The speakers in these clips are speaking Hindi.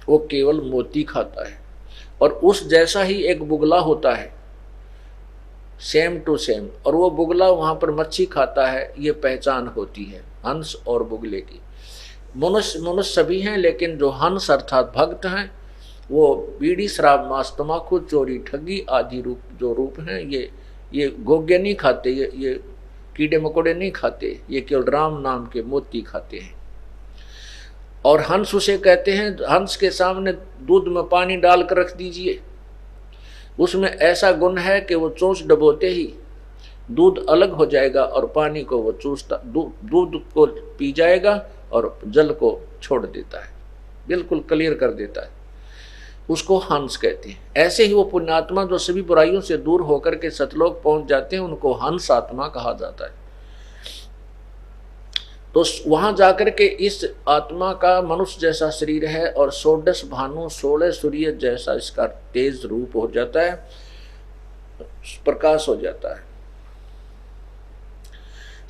वो केवल मोती खाता है। और उस जैसा ही एक बुगला होता है, सेम टू सेम, और वो बुगला वहां पर मच्छी खाता है। ये पहचान होती है हंस और बुगले की। मनुष्य मनुष्य सभी हैं, लेकिन जो हंस अर्थात भक्त हैं वो बीड़ी शराब मांस तम्बाकू चोरी ठगी आदि रूप हैं, ये गोगे नहीं खाते, ये कीड़े मकोड़े नहीं खाते, ये केवल राम नाम के मोती खाते हैं। और हंस उसे कहते हैं, हंस के सामने दूध में पानी डालकर रख दीजिए, उसमें ऐसा गुण है कि वो चोंच डबोते ही दूध अलग हो जाएगा और पानी को वो चूसता, दूध को पी जाएगा और जल को छोड़ देता है, बिल्कुल क्लियर कर देता है। उसको हंस कहते हैं। ऐसे ही वो पुण्यात्मा जो सभी बुराइयों से दूर होकर के सतलोक पहुंच जाते हैं, उनको हंस आत्मा कहा जाता है। तो वहां जाकर के इस आत्मा का मनुष्य जैसा शरीर है और 16 भानु 16 सूर्य जैसा इसका तेज रूप हो जाता है, प्रकाश हो जाता है।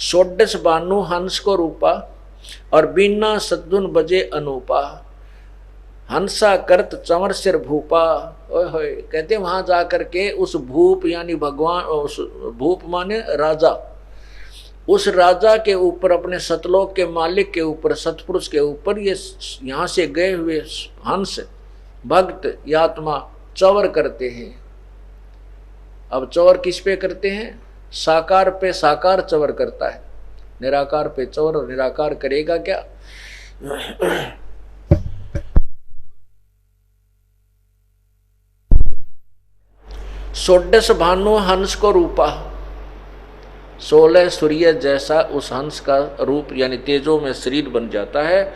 16 भानु हंस को रूपा और बिना सद्गुण बजे अनूपा, हंसा करत चंवर सिर भूपा। ओए होए, कहते वहां जाकर के उस भूप यानी भगवान, उस भूप माने राजा, उस राजा के ऊपर, अपने सतलोक के मालिक के ऊपर, सतपुरुष के ऊपर ये यहाँ से गए हुए हंस भक्त या आत्मा चवर करते हैं। अब चवर किस पे करते हैं? साकार पे साकार चवर करता है, निराकार पे चवर। और निराकार करेगा क्या? 16 भानु हंस को रूपा, 16 सूर्य जैसा उस हंस का रूप यानी तेजो में शरीर बन जाता है।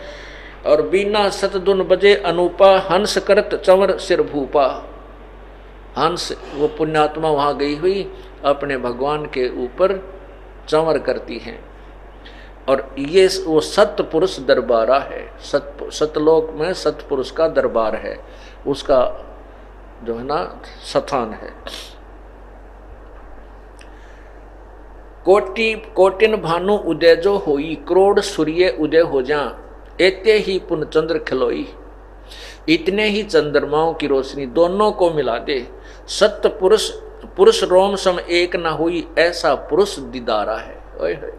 और बिना सतदुन बजे अनूपा, हंस करत चंवर सिर भूपा। हंस वो पुण्यात्मा वहां गई हुई अपने भगवान के ऊपर चंवर करती हैं। और ये वो सतपुरुष दरबारा है, सतलोक में सतपुरुष का दरबार है, उसका जो है ना स्थान है। कोटि कोटिन भानु उदय जो होई, करोड़ सूर्य उदय हो जा, एते ही पुन चंद्र खिलोई। इतने ही चंद्रमाओं की रोशनी दोनों को मिला दे, सत्य पुरुष पुरुष रोम सम एक न हुई, ऐसा पुरुष दीदारा है। ओए होए,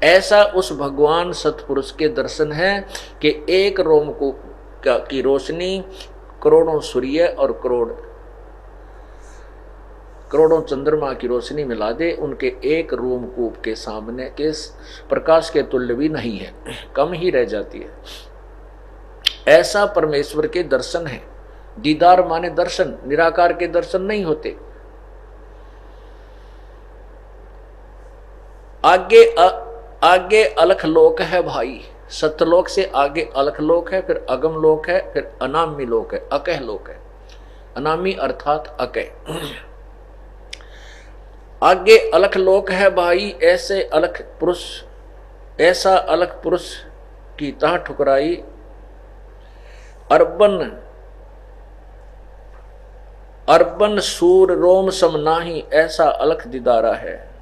ऐसा उस भगवान सतपुरुष के दर्शन है कि एक रोम को की रोशनी करोड़ों सूर्य और करोड़ों चंद्रमा की रोशनी मिला दे, उनके एक रोमकूप के सामने के प्रकाश के तुल्य भी नहीं है, कम ही रह जाती है। ऐसा परमेश्वर के दर्शन है। दीदार माने दर्शन, निराकार के दर्शन नहीं होते। आगे अलख लोक है भाई, सतलोक से आगे अलख लोक है, फिर अगम लोक है, फिर अनामी लोक है, अकह लोक है। अनामी अर्थात अकह। आगे अलख लोक है भाई, ऐसे अलख पुरुष, ऐसा अलख पुरुष की तह ठुकराई, अर्बन सूर रोम सम नाही, ऐसा अलख दीदारा है।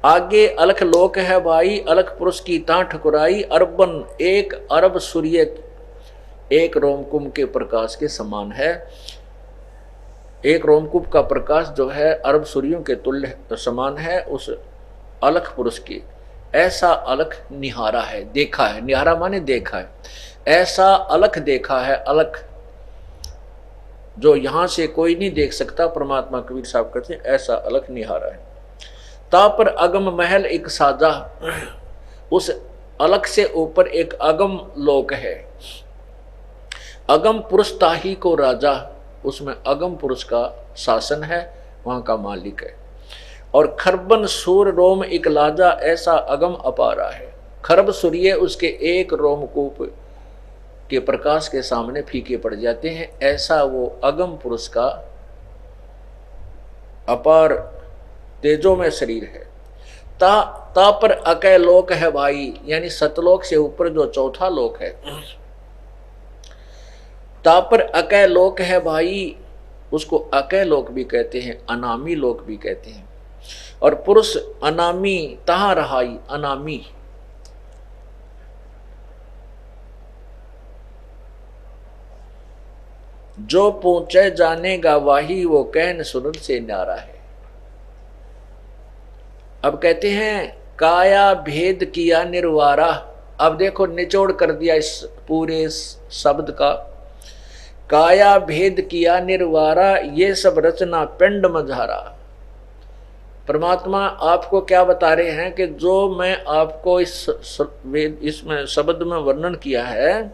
आगे अलख लोक है भाई, अलख पुरुष की तां ठकुराई, अर्बन 1 अरब सूर्य एक रोमकुंभ के प्रकाश के समान है। एक रोमकुंभ का प्रकाश जो है अरब सूर्यों के तुल्य समान है उस अलख पुरुष की। ऐसा अलख निहारा है, देखा है, निहारा माने देखा है। ऐसा अलख देखा है, अलख जो यहां से कोई नहीं देख सकता, परमात्मा कबीर साहब कहते हैं ऐसा अलख निहारा है। ता पर अगम महल एक साजा, उस अलख से ऊपर एक अगम लोक है। अगम पुरुष ताही को राजा, उसमें अगम पुरुष का शासन है, वहां का मालिक है। और खरबन सूर रोम एक लाजा, ऐसा अगम अपारा है। खरब सूर्य उसके एक रोमकूप के प्रकाश के सामने फीके पड़ जाते हैं, ऐसा वो अगम पुरुष का अपार तेजो में शरीर है। ता पर अकय लोक है भाई, यानी सतलोक से ऊपर जो चौथा लोक है, ता पर अकय लोक है भाई, उसको अकय लोक भी कहते हैं, अनामी लोक भी कहते हैं। और पुरुष अनामी तहां रहाई, अनामी जो पहुंचे जानेगा वाही, वो कहन सुनन से न्यारा है। अब कहते हैं काया भेद किया निर्वारा। अब देखो निचोड़ कर दिया इस पूरे शब्द का। काया भेद किया निर्वारा, ये सब रचना पिंड मझारा। परमात्मा आपको क्या बता रहे हैं कि जो मैं आपको इसमें शब्द में वर्णन किया है,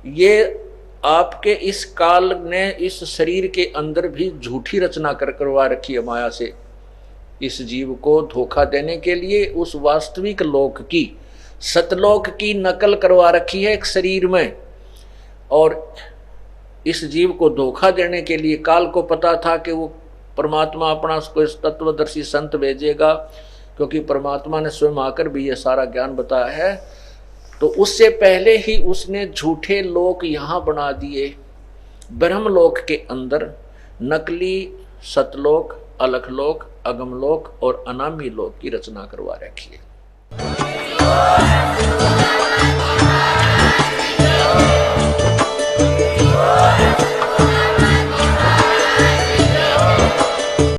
ये आपके इस काल ने इस शरीर के अंदर भी झूठी रचना करवा रखी है माया से, इस जीव को धोखा देने के लिए उस वास्तविक लोक की, सतलोक की नकल करवा रखी है एक शरीर में। और इस जीव को धोखा देने के लिए काल को पता था कि वो परमात्मा अपना उसको इस तत्वदर्शी संत भेजेगा, क्योंकि परमात्मा ने स्वयं आकर भी ये सारा ज्ञान बताया है। तो उससे पहले ही उसने झूठे लोक यहाँ बना दिए, ब्रह्मलोक के अंदर नकली सतलोक, अलखलोक, अगमलोक और अनामी लोक की रचना करवा रखी है।